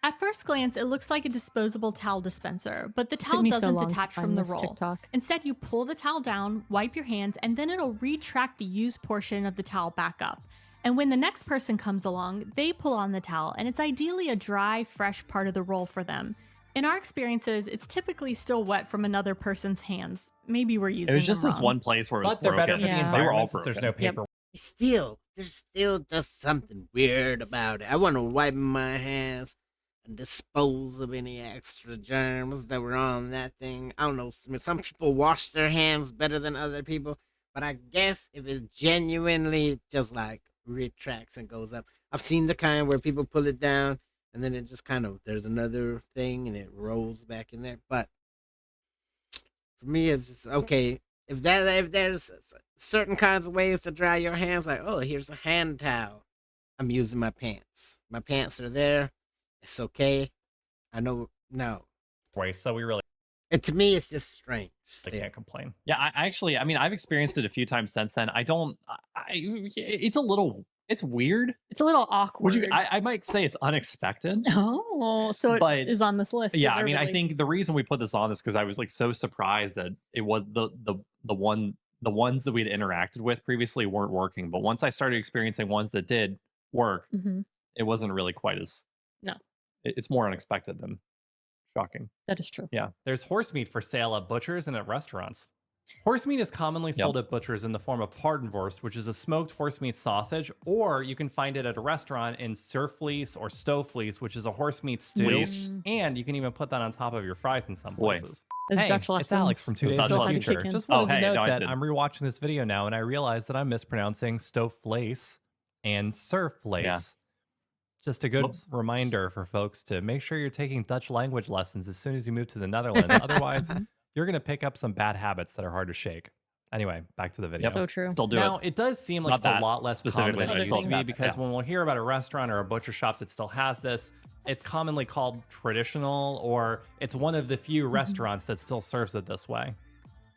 At first glance, it looks like a disposable towel dispenser, but the Took towel me so doesn't long to detach find from the this roll. TikTok. Instead, you pull the towel down, wipe your hands, and then it'll retract the used portion of the towel back up. And when the next person comes along, they pull on the towel, and it's ideally a dry, fresh part of the roll for them. In our experiences, it's typically still wet from another person's hands. Maybe we're using It was just them this wrong. one place where it was But they're better broken. for the Yeah. They were all environment since there's broken. no paper. There's still just something weird about it. I want to wipe my hands and dispose of any extra germs that were on that thing. I don't know. Some people wash their hands better than other people, but I guess if it genuinely just like retracts and goes up, I've seen the kind where people pull it down and then it just kind of there's another thing and it rolls back in there. But for me, it's just, okay. If there's certain kinds of ways to dry your hands, like, oh, here's a hand towel. I'm using my pants. My pants are there. It's okay. I know. No. Waste, so we really And to me, it's just strange. still. can't complain. Yeah, I actually, I've experienced it a few times since then. It's a little It's weird. It's a little awkward. Would you? I might say it's unexpected. Oh, so But it is on this list. Yeah, I mean, I deservedly. think the reason we put this on is because I was like so surprised that it was the ones that we'd interacted with previously weren't working. But once I started experiencing ones that did work, it wasn't really quite as No. It's more unexpected than shocking. That is true. Yeah. There's horse meat for sale at butchers and at restaurants. Horse meat is commonly Yep. sold at butchers in the form of Paardenworst, which is a smoked horse meat sausage, or you can find it at a restaurant in surfvlees or stovevlees, which is a horse meat stew. Vlees. And you can even put that on top of your fries in some Boy. places. As Hey, Dutch it's Alex lessons from 2 Days still in the had to Future. kick in. Just wanted hey, to note no, I that didn't. I'm rewatching this video now, and I realized that I'm mispronouncing stovevlees and surfvlees. Yeah. Just a good Whoops. reminder for folks to make sure you're taking Dutch language lessons as soon as you move to the Netherlands. Otherwise, you're going to pick up some bad habits that are hard to shake. Anyway, back to the video. So true. Still do Now, it. it does seem like Not it's a that lot less common specifically, than but it it's used to be, not- because yeah. when we'll hear about a restaurant or a butcher shop that still has this, it's commonly called traditional, or it's one of the few restaurants that still serves it this way.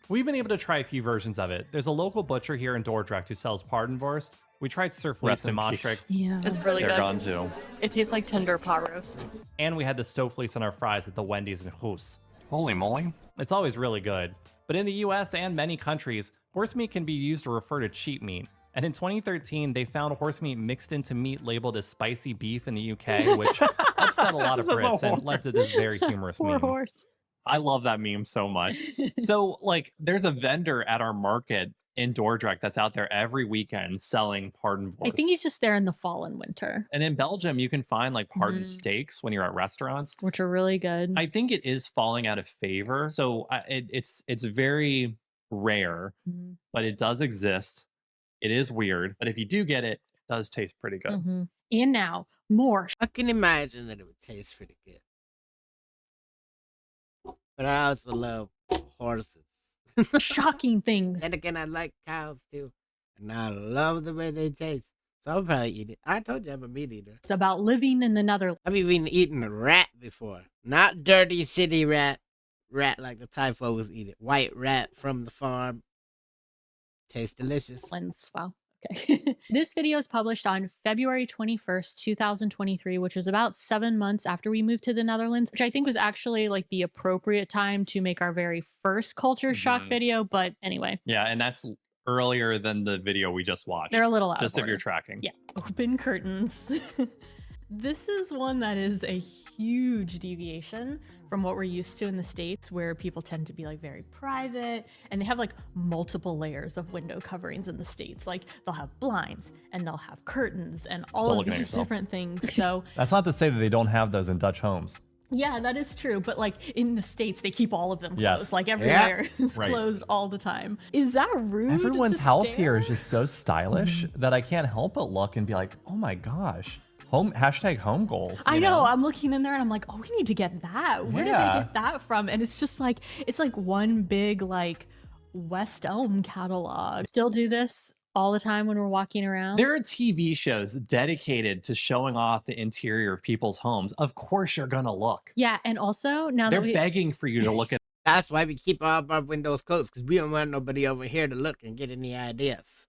We've been able to try a few versions of it. There's a local butcher here in Dordrecht who sells Paardenworst. We tried surfvlees Rest in in Maastricht, peace. Yeah. It's really They're good. gone too. It tastes like tender pot roast. and we had the stovevlees on our fries at the Wendy's in Goes. Holy moly. It's always really good. But in the US and many countries, horse meat can be used to refer to cheap meat. And in 2013, they found horse meat mixed into meat labeled as spicy beef in the UK, which upset a lot of Just as a Brits and horse. led to this very humorous Poor meme. horse. I love that meme so much. So, like, there's a vendor at our market in Dordrecht that's out there every weekend selling pardon I think he's just there in the fall and winter, And in Belgium, you can find like pardon Mhm. steaks when you're at restaurants. which are really good. I think it is falling out of favor. So it's very rare, Mhm. but it does exist. It is weird, but if you do get it, it does taste pretty good. Mhm. And now more I can imagine that it would taste pretty good. But I also love horses. shocking things. And again, I like cows too. And I love the way they taste. So I'll probably eat it. I told you I'm a meat eater. It's about living in the Netherlands. I've even eaten a rat before. Not dirty city rat. Rat like the typho was eating. White rat from the farm. Tastes delicious. Wow. Okay. This video is published on February 21st, 2023, which was about 7 months after we moved to the Netherlands, which I think was actually like the appropriate time to make our very first culture shock Mhm. video. But anyway, Yeah, and that's earlier than the video we just watched. they're a little out just of if you're order. tracking. Yeah. Open curtains. This is one that is a huge deviation from what we're used to in the States, where people tend to be like very private and they have like multiple layers of window coverings in the States. Like they'll have blinds and they'll have curtains and all Still of looking at these yourself. different things. So That's not to say that they don't have those in Dutch homes. yeah, that is true. But like in the States, they keep all of them closed. Yes. Like everywhere is Right. closed all the time. Is that rude? Everyone's to house stare? here is just so stylish that I can't help but look and be like, oh my gosh, home #home goals. I you know. I'm looking in there and I'm like, oh, we need to get that. Where did Yeah. they get that from? And it's just like, it's like one big like Westone catalog. Still do this all the time when we're walking around. There are TV shows dedicated to showing off the interior of people's homes. Of course, you're gonna look. Yeah. And also now They're that we, begging for you to look at. That's why we keep all of our windows closed, because we don't want nobody over here to look and get any ideas.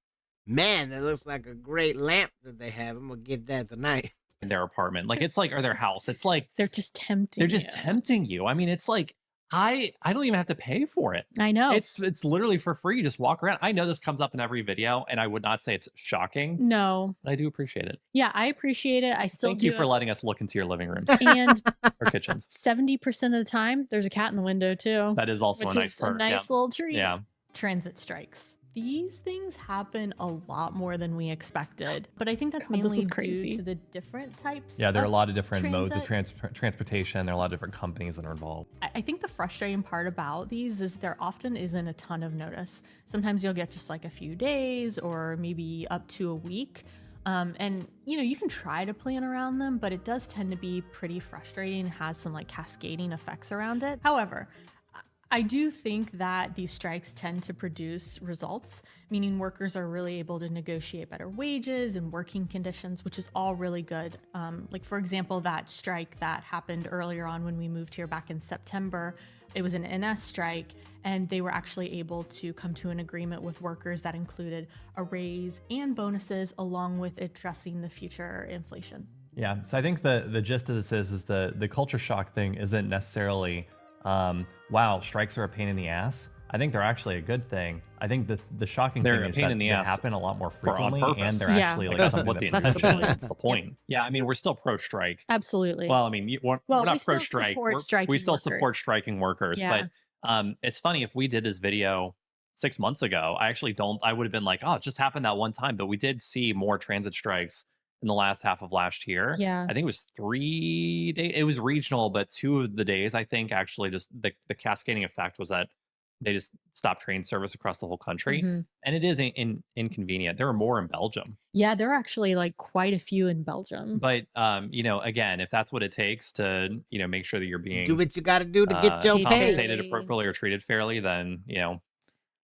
Man, that looks like a great lamp that they have. I'm going to get that tonight. their apartment, like it's like, or their house. It's like they're just tempting. they're just you. tempting you. I mean, it's like I don't even have to pay for it. I know. It's literally for free. You just walk around. I know this comes up in every video, and I would not say it's shocking, no. but I do appreciate it. Yeah, I appreciate it. I still Thank do you for it. letting us look into your living rooms And or kitchens. 70% of the time, there's a cat in the window too. That is also which a nice is perk. a nice little treat. Yeah. Transit strikes. These things happen a lot more than we expected, but I think that's God, this mainly is crazy. due to the different types. Yeah, there are a lot of different modes of transit. transportation. There are a lot of different companies that are involved. I think the frustrating part about these is there often isn't a ton of notice. Sometimes you'll get just like a few days or maybe up to a week. And you know, you can try to plan around them, but it does tend to be pretty frustrating and has some like cascading effects around it. However, I do think that these strikes tend to produce results, meaning workers are really able to negotiate better wages and working conditions, which is all really good. Like, for example, that strike that happened earlier on when we moved here back in September, it was an NS strike, and they were actually able to come to an agreement with workers that included a raise and bonuses along with addressing the future inflation. Yeah, so I think the gist of this is the culture shock thing isn't necessarily, wow, strikes are a pain in the ass. I think they're actually a good thing. I think the shocking They're thing a is pain that in the they ass happen a lot more for on frequently, and purpose. they're Yeah. actually like That's something what the that That's intention the is. point. That's the point. Yeah, I mean, we're still pro-strike. Absolutely. Well, I mean, we're Well, not we still pro-strike. support striking We still workers. support striking workers. Yeah. But it's funny, if we did this video 6 months ago, I would have been like, oh, it just happened that one time. But we did see more transit strikes in the last half of last year. Yeah. I think it was 3 days. It was regional, but 2 of the days, I think, actually just the cascading effect was that they just stopped train service across the whole country. Mhm. And it is inconvenient. There are more in Belgium. Yeah, there are actually like quite a few in Belgium. But again, if that's what it takes to, make sure that you're being Do what you got to do to get your Paid pay. compensated fairly. appropriately or treated fairly, then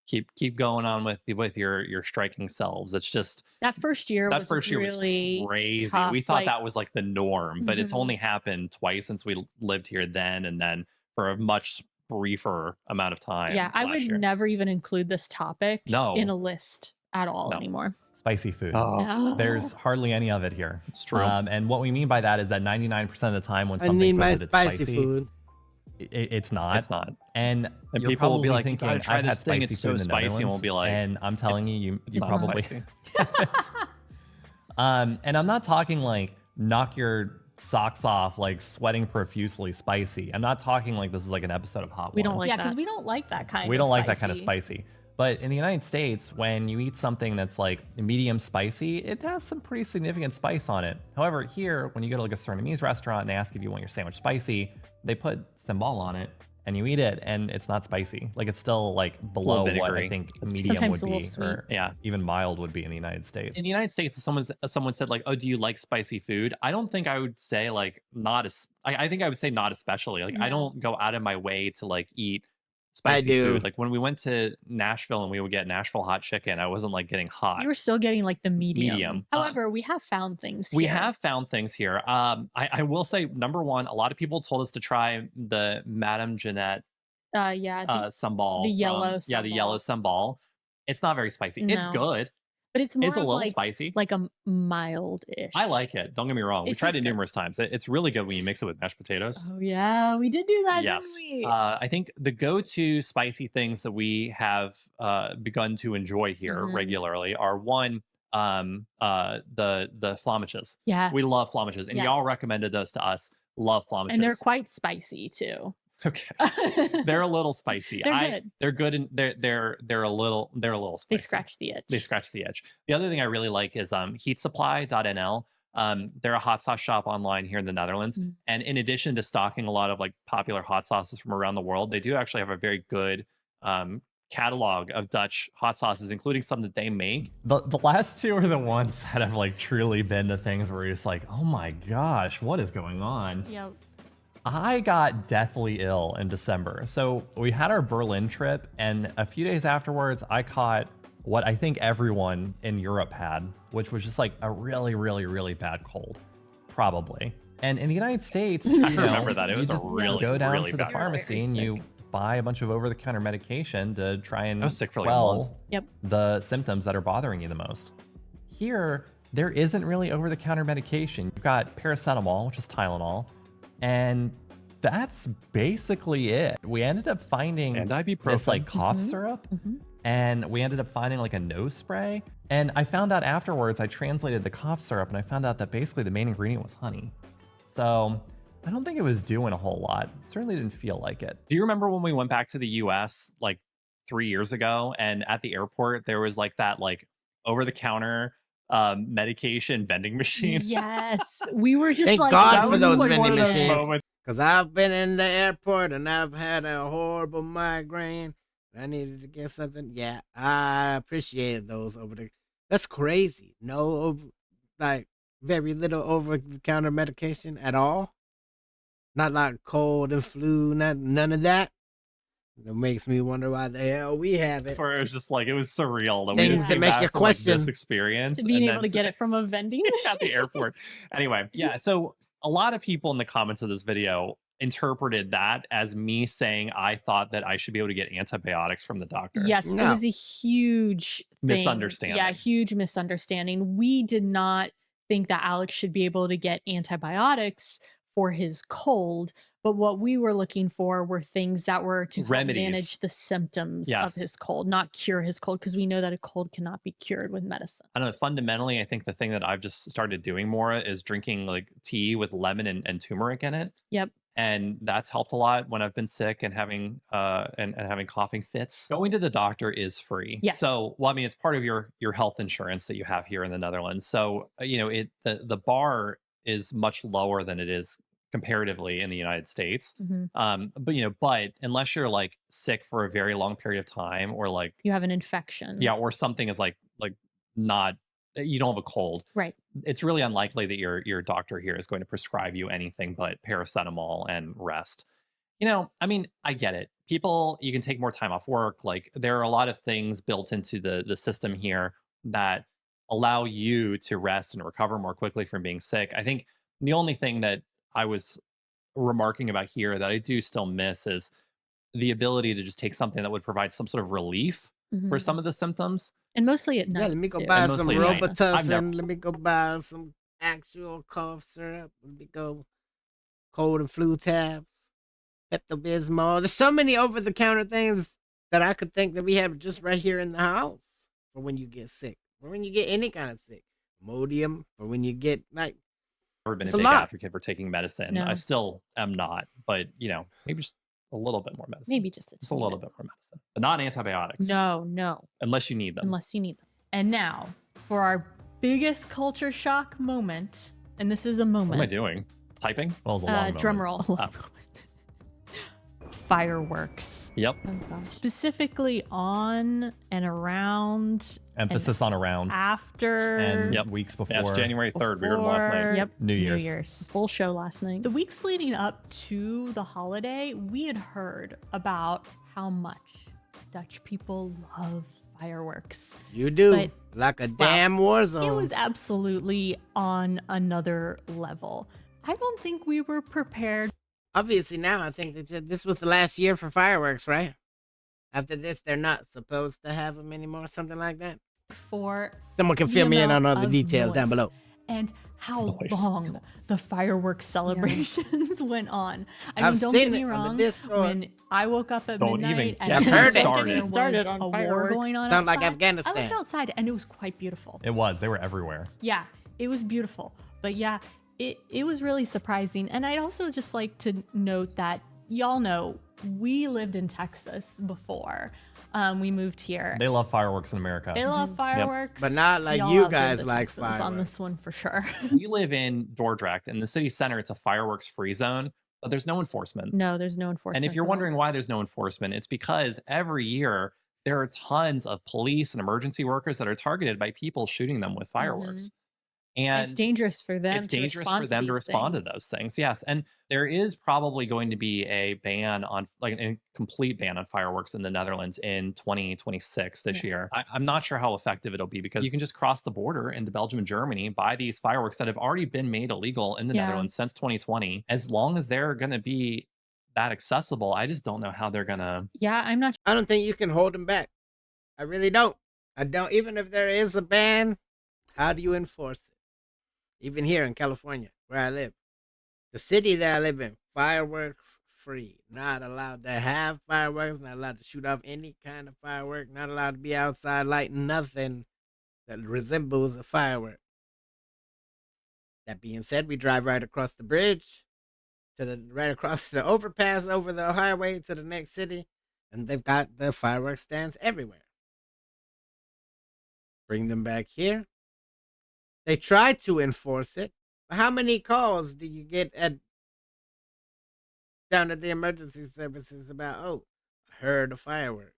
keep going on with your striking selves. It's just That first year that was first year really was crazy. tough, We thought like- that was like the norm, but it's Mhm. only happened twice since we lived here then, and then for a much briefer amount of time. Yeah, I last would year. never even include this topic No. in a list at all No. anymore. spicy food. Oh, No. There's hardly any of it here. it's true. And what we mean by that is that 99% of the time when I something need says my that it's spicy food. it's not. It's not. And And you're people will be probably like, "You thinking, gotta try I've had this thing, spicy it's food so in the spicy," and we'll Netherlands, be like, and I'm telling "It's- you it's you not probably spicy." And I'm not talking like knock your socks off, like sweating profusely spicy. I'm not talking like this is like an episode of Hot We don't Ones. like Yeah, because that. we don't like that kind We of don't like that kind of spicy. spicy. But in the United States, when you eat something that's like medium spicy, it has some pretty significant spice on it. However, here, when you go to like a Surinamese restaurant and they ask if you want your sandwich spicy, they put sambal on it and you eat it and it's not spicy. Like it's still like below what I vinegary. think It's medium sometimes would a be, little sweet. or Yeah. even mild would be in the United States. In the United States, someone said like, "Oh, do you like spicy food?" I don't think I would say like not as. I think I would say not especially. Like I No. don't go out of my way to like eat spicy do. food. Like when we went to Nashville and we would get Nashville hot chicken, I wasn't like getting hot. You were still getting like the medium. Medium. However, we have found things We here. have found things here. I will say, number one, a lot of people told us to try the Madame Jeanette Yeah, sambal. the yellow Yeah, the yellow sambal. It's not very spicy. It's No. good. but it's more It's a of little like spicy. a mild-ish. I like it. Don't get me wrong. We It tried tastes it good. numerous times. It's really good when you mix it with mashed potatoes. Oh yeah, we did do that, Yes. didn't we? I think the go-to spicy things that we have begun to enjoy here Mhm. regularly are one, the flamages. Yes. We love flamages, and y'all Yes. recommended those to us. Love flamages. and they're quite spicy too. okay. They're a little spicy. They're good. They're good, and they're a little spicy. They scratch the itch. They scratch the edge. The other thing I really like is heatsupply.nl. They're a hot sauce shop online here in the Netherlands. Mm. And in addition to stocking a lot of like popular hot sauces from around the world, they do actually have a very good catalog of Dutch hot sauces, including some that they make. The last two are the ones that have like truly been the things where you're just like, oh my gosh, what is going on? Yep. I got deathly ill in December. So we had our Berlin trip, and a few days afterwards, I caught what I think everyone in Europe had, which was just like a really, really, really bad cold, probably. And in the United States, I remember that. It was a really, go down really to the bad cold. pharmacy and you buy a bunch of over-the-counter medication to try and I was sick for like a month. quell Yep. the symptoms that are bothering you the most. Here, there isn't really over-the-counter medication. You've got paracetamol, which is Tylenol, and that's basically it. We ended up finding And ibuprofen. this like cough Mhm. syrup, Mhm. and we ended up finding like a nose spray. And I found out afterwards, I translated the cough syrup, and I found out that basically the main ingredient was honey. So I don't think it was doing a whole lot. Certainly didn't feel like it. Do you remember when we went back to the US like 3 years ago, and at the airport there was like that like over-the-counter medication vending machine? Yes, we were just Thank like, God that for was those one vending of those machines. moments. Because I've been in the airport and I've had a horrible migraine. I needed to get something. Yeah, I appreciated those over the. That's crazy. Like very little over the counter medication at all. Not like cold and flu, none of that. It makes me wonder why the hell we have it. That's where it was just like, it was surreal that we Things just that came make back you from like, this question. experience. To being and able then to get it from a vending at the airport. Anyway, yeah. So a lot of people in the comments of this video interpreted that as me saying I thought that I should be able to get antibiotics from the doctor. Yes, it No. was a huge thing. Misunderstanding. Yeah, huge misunderstanding. We did not think that Alex should be able to get antibiotics for his cold, but what we were looking for were things that were to help Remedies. manage the symptoms of Yes. his cold, not cure his cold, because we know that a cold cannot be cured with medicine. I don't know. Fundamentally, I think the thing that I've just started doing more is drinking like tea with lemon and turmeric in it. Yep. And that's helped a lot when I've been sick and having and having coughing fits. Going to the doctor is free. Yes. So, well, I mean, it's part of your health insurance that you have here in the Netherlands. So, you know, the bar is much lower than it is comparatively in the United States. But unless you're like sick for a very long period of time, or like You have an infection. yeah, or something is like not, you don't have a cold, Right. it's really unlikely that your doctor here is going to prescribe you anything but paracetamol and rest. You know, I mean, I get it. People, you can take more time off work. Like there are a lot of things built into the system here that allow you to rest and recover more quickly from being sick. I think the only thing that I was remarking about here that I do still miss is the ability to just take something that would provide some sort of relief for some of the symptoms. And mostly at night. Yeah, let me go too. buy And some mostly at night. I've never- Robitussin. Let me go buy some actual cough syrup. Let me go cold and flu tabs, Pepto-Bismol. There's so many over-the-counter things that I could think that we have just right here in the house for when you get sick, or when you get any kind of sick. Modium for when you get like. Never been It's a a big lot. advocate for taking medicine. No. I still am not, but you know, maybe just a little bit more medicine. Maybe just Just a little bit more medicine, but not antibiotics. No, Unless you need them. unless you need them. And now for our biggest culture shock moment. And this is a moment. What am I doing? Typing? Well, it was a long moment. Drum roll. Oh. Fireworks. Yep. Oh, gosh. Specifically on and around Emphasis on around. after And Yep. weeks before. Yeah, it's January 3rd. We heard them last night. before Yep. New Year's. Full show last night. The weeks leading up to the holiday, we had heard about how much Dutch people love fireworks. You do. But- Like a damn war zone. It was absolutely on another level. I don't think we were prepared Obviously, now I think that this was the last year for fireworks, right? After this, they're not supposed to have them anymore, something like that. for Someone can the fill me in on amount all the of details down noise below. and how Noise. long the fireworks celebrations went on. I mean, I've don't seen get me it on the wrong. Discord. When I woke up at Don't even midnight get and me there started. was Started on a war fireworks. going on Sound like outside, I Afghanistan. looked outside and it was quite beautiful. It was. They were everywhere. Yeah, it was beautiful. But yeah, it was really surprising. And I'd also just like to note that y'all know we lived in Texas before we moved here. They love fireworks in America. They love fireworks. But not like Y'all you outdid guys the like Texans on fireworks. this one for sure. We live in Dordrecht. In the city center, it's a fireworks free zone, but there's no enforcement. No, there's no enforcement. And if you're for that. wondering why there's no enforcement, it's because every year there are tons of police and emergency workers that are targeted by people shooting them with fireworks. And it's dangerous for them. it's dangerous for them to respond to those things. Yes. And there is probably going to be a ban on, like a complete ban on fireworks in the Netherlands in 2026 this year. I'm not sure how effective it'll be because you can just cross the border into Belgium and Germany, buy these fireworks that have already been made illegal in the Yeah. Netherlands since 2020. As long as they're going to be that accessible, I just don't know how they're going to. Yeah, I'm not I don't think you can hold them back. I really don't. I don't. Even if there is a ban, how do you enforce it? Even here in California, where I live, the city that I live in, fireworks free. Not allowed to have fireworks. Not allowed to shoot off any kind of firework. Not allowed to be outside lighting nothing that resembles a firework. That being said, we drive right across the bridge right across the overpass over the highway to the next city, and they've got the fireworks stands everywhere. Bring them back here. They try to enforce it, but how many calls do you get down at the emergency services about, oh, I heard a firework?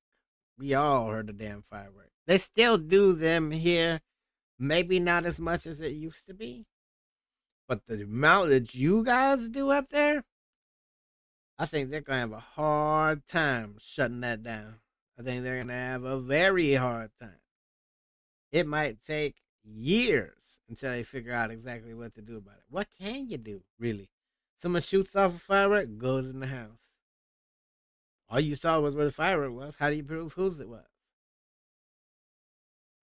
We all heard a damn firework. They still do them here, maybe not as much as it used to be, but the amount that you guys do up there, I think they're gonna have a hard time shutting that down. I think they're gonna have a very hard time. It might take years until they figure out exactly what to do about it. What can you do, really? Someone shoots off a firework, goes in the house. All you saw was where the firework was. How do you prove whose it was?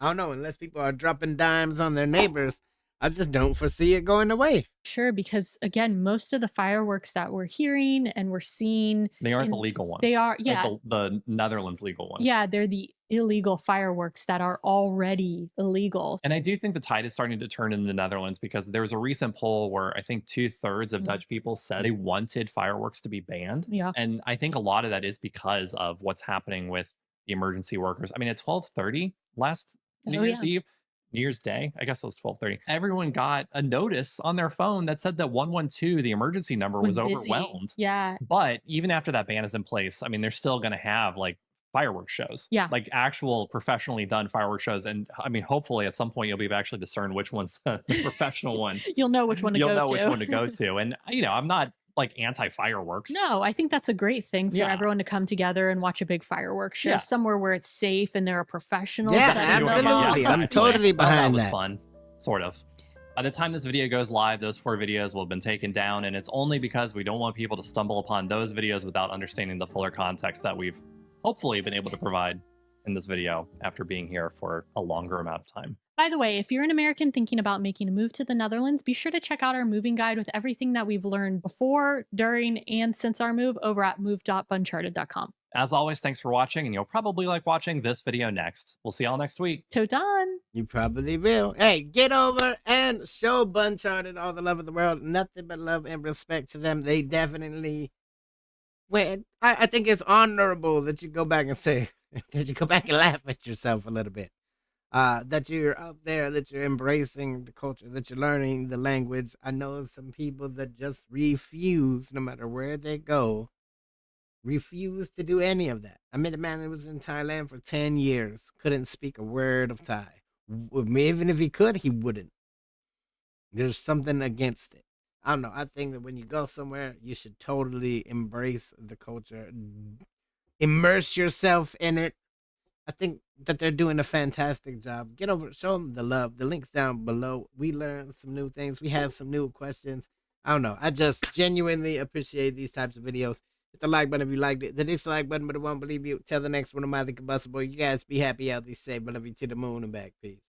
I don't know. Unless people are dropping dimes on their neighbors, I just don't foresee it going away. Sure, because again, most of the fireworks that we're hearing and we're seeing, They aren't the legal ones. they are, Like yeah, the Netherlands legal ones. yeah, they're the illegal fireworks that are already illegal. And I do think the tide is starting to turn in the Netherlands because there was a recent poll where I think 2/3 of Dutch people said they wanted fireworks to be banned. Yeah. And I think a lot of that is because of what's happening with the emergency workers. I mean, at 12:30 last New Year's Eve, New Year's Day, I guess it was 12:30. Everyone got a notice on their phone that said that 112, the emergency number, was busy. overwhelmed. Yeah. But even after that ban is in place, I mean, they're still going to have like fireworks shows. Yeah. Like actual professionally done fireworks shows. And I mean, hopefully at some point you'll be able to actually discern which one's the professional one. You'll know which one to You'll go to. know which one to go to. And, you know, I'm not like anti-fireworks. No, I think that's a great thing for everyone to come together and watch a big fireworks show somewhere where it's safe and there are professionals. Yeah, setting them up. absolutely. Yeah, I'm totally behind that. that. Was fun, sort of. By the time this video goes live, those 4 videos will have been taken down, and it's only because we don't want people to stumble upon those videos without understanding the fuller context that we've hopefully been able to provide in this video after being here for a longer amount of time. By the way, if you're an American thinking about making a move to the Netherlands, be sure to check out our moving guide with everything that we've learned before, during, and since our move over at move.buncharted.com. As always, thanks for watching, and you'll probably like watching this video next. We'll see y'all next week. Totan! You probably will. Hey, get over and show Buncharted all the love of the world. Nothing but love and respect to them. They definitely... Well, I think it's honorable that you go back and say, that you go back and laugh at yourself a little bit. That you're up there, that you're embracing the culture, that you're learning the language. I know some people that just refuse, no matter where they go, refuse to do any of that. I met a man that was in Thailand for 10 years, couldn't speak a word of Thai. Even if he could, he wouldn't. There's something against it. I don't know. I think that when you go somewhere, you should totally embrace the culture, immerse yourself in it. I think that they're doing a fantastic job. Get over, show them the love. The link's down below. We learned some new things. We had some new questions. I don't know. I just genuinely appreciate these types of videos. Hit the like button if you liked it. The dislike button, but it won't believe you. Tell the next one of my the Combustible. You guys be happy, healthy, safe. I love you to the moon and back. Peace.